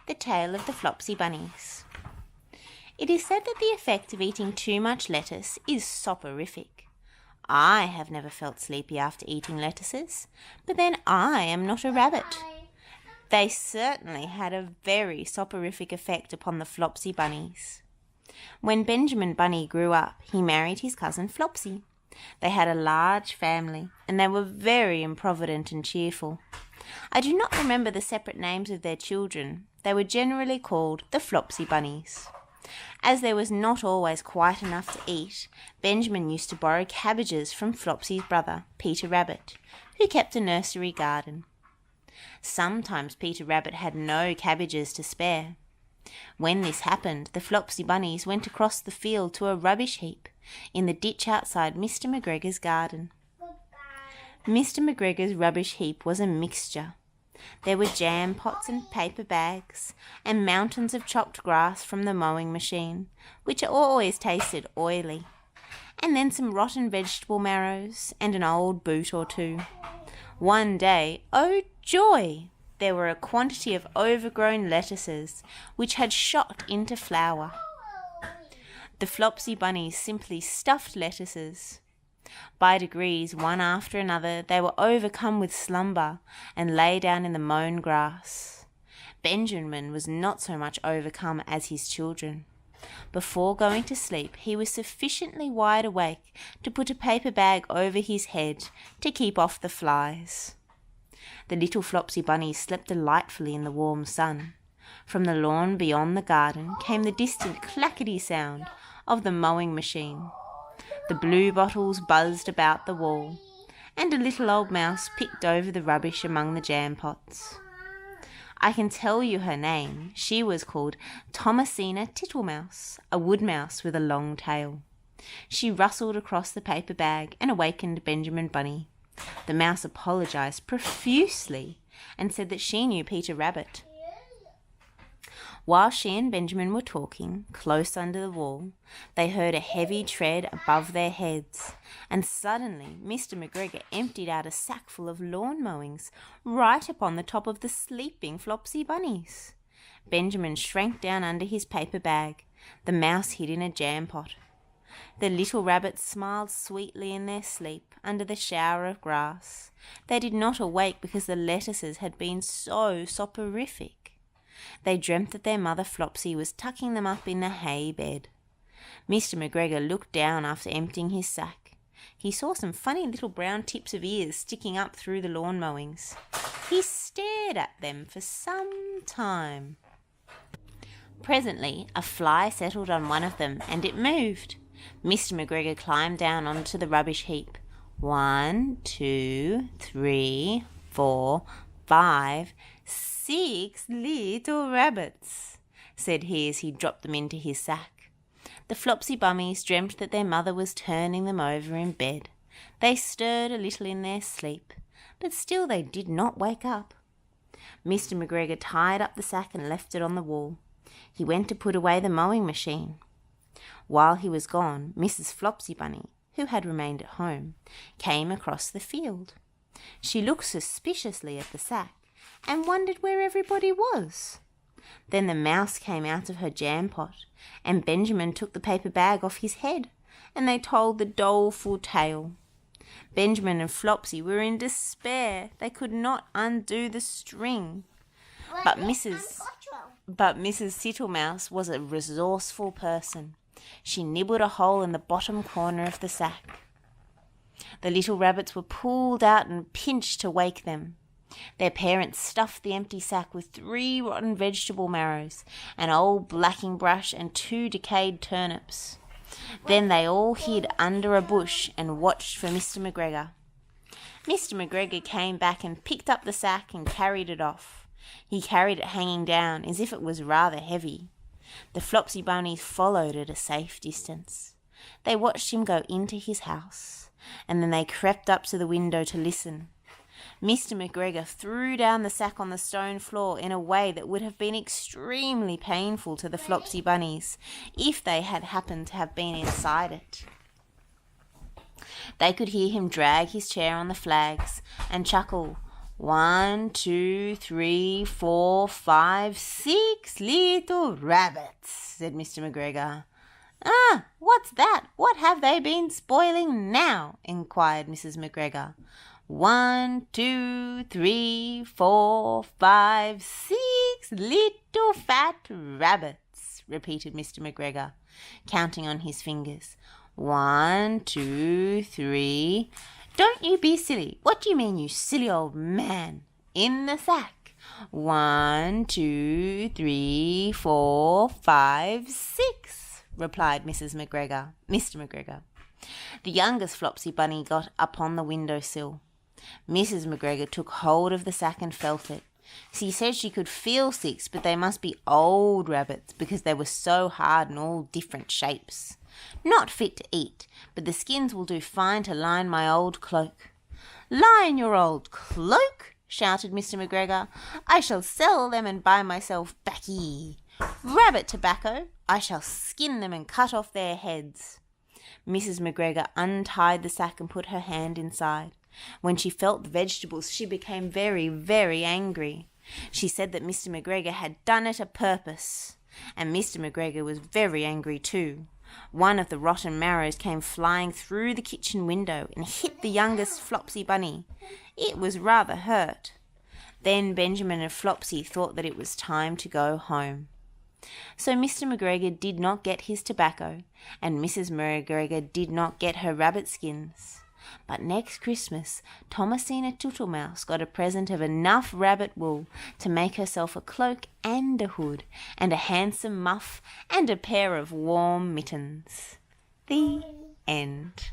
The Tale of the Flopsy Bunnies. It is said that the effect of eating too much lettuce is soporific. I have never felt sleepy after eating lettuces, but then I am not a rabbit. They certainly had a very soporific effect upon the Flopsy Bunnies. When Benjamin Bunny grew up, he married his cousin Flopsy. They had a large family, and they were very improvident and cheerful. I do not remember the separate names of their children. They were generally called the Flopsy Bunnies. As there was not always quite enough to eat, Benjamin used to borrow cabbages from Flopsy's brother, Peter Rabbit, who kept a nursery garden. Sometimes Peter Rabbit had no cabbages to spare. When this happened, the Flopsy Bunnies went across the field to a rubbish heap in the ditch outside Mr McGregor's garden. Mr McGregor's rubbish heap was a mixture. There were jam pots and paper bags, and mountains of chopped grass from the mowing machine, which always tasted oily, and then some rotten vegetable marrows and an old boot or two. One day, oh joy! There were a quantity of overgrown lettuces, which had shot into flower. The Flopsy Bunnies simply stuffed lettuces. By degrees, one after another, they were overcome with slumber and lay down in the mown grass. Benjamin was not so much overcome as his children. Before going to sleep, he was sufficiently wide awake to put a paper bag over his head to keep off the flies. The little Flopsy Bunnies slept delightfully in the warm sun. From the lawn beyond the garden came the distant clackety sound of the mowing machine. The blue bottles buzzed about the wall, and a little old mouse picked over the rubbish among the jam pots. I can tell you her name. She was called Thomasina Tittlemouse, a wood mouse with a long tail. She rustled across the paper bag and awakened Benjamin Bunny. The mouse apologized profusely and said that she knew Peter Rabbit. While she and Benjamin were talking, close under the wall, they heard a heavy tread above their heads, and suddenly Mr McGregor emptied out a sack full of lawn mowings right upon the top of the sleeping Flopsy Bunnies. Benjamin shrank down under his paper bag. The mouse hid in a jam pot. The little rabbits smiled sweetly in their sleep under the shower of grass. They did not awake because the lettuces had been so soporific. They dreamt that their mother Flopsy was tucking them up in the hay bed. Mr McGregor looked down after emptying his sack. He saw some funny little brown tips of ears sticking up through the lawn mowings. He stared at them for some time. Presently, a fly settled on one of them, and it moved. Mr McGregor climbed down onto the rubbish heap. 1, 2, 3, 4, 5, 6 little rabbits, said he as he dropped them into his sack. The Flopsy Bunnies dreamt that their mother was turning them over in bed. They stirred a little in their sleep, but still they did not wake up. Mr McGregor tied up the sack and left it on the wall. He went to put away the mowing machine. While he was gone, Mrs Flopsy Bunny, who had remained at home, came across the field. She looked suspiciously at the sack and wondered where everybody was. Then the mouse came out of her jam pot, and Benjamin took the paper bag off his head, and they told the doleful tale. Benjamin and Flopsy were in despair. They could not undo the string. But Mrs. Tittlemouse was a resourceful person. She nibbled a hole in the bottom corner of the sack. The little rabbits were pulled out and pinched to wake them. Their parents stuffed the empty sack with 3 rotten vegetable marrows, an old blacking brush, and 2 decayed turnips. Then they all hid under a bush and watched for Mr McGregor. Mr McGregor came back and picked up the sack and carried it off. He carried it hanging down as if it was rather heavy. The Flopsy Bunnies followed at a safe distance. They watched him go into his house, and then they crept up to the window to listen. Mr McGregor threw down the sack on the stone floor in a way that would have been extremely painful to the Flopsy Bunnies if they had happened to have been inside it. They could hear him drag his chair on the flags and chuckle, 1, 2, 3, 4, 5, 6 little rabbits, said Mr McGregor. Ah, what's that? What have they been spoiling now? Inquired Mrs McGregor. 1, 2, 3, 4, 5, 6 little fat rabbits, repeated Mr McGregor, counting on his fingers. 1, 2, 3. Don't you be silly. What do you mean, you silly old man? In the sack. 1, 2, 3, 4, 5, 6, replied Mr McGregor. The youngest Flopsy Bunny got up on the window sill. Mrs McGregor took hold of the sack and felt it. She said she could feel 6, but they must be old rabbits because they were so hard and all different shapes. Not fit to eat, but the skins will do fine to line my old cloak. Line your old cloak? Shouted Mr McGregor. I shall sell them and buy myself baccy. Rabbit tobacco, I shall skin them and cut off their heads. Mrs McGregor untied the sack and put her hand inside. When she felt the vegetables, she became very, very angry. She said that Mr McGregor had done it a purpose, and Mr McGregor was very angry too. One of the rotten marrows came flying through the kitchen window and hit the youngest Flopsy Bunny. It was rather hurt. Then Benjamin and Flopsy thought that it was time to go home. So Mr McGregor did not get his tobacco, and Mrs McGregor did not get her rabbit skins. But next Christmas, Thomasina Tootlemouse got a present of enough rabbit wool to make herself a cloak and a hood, and a handsome muff, and a pair of warm mittens. The end.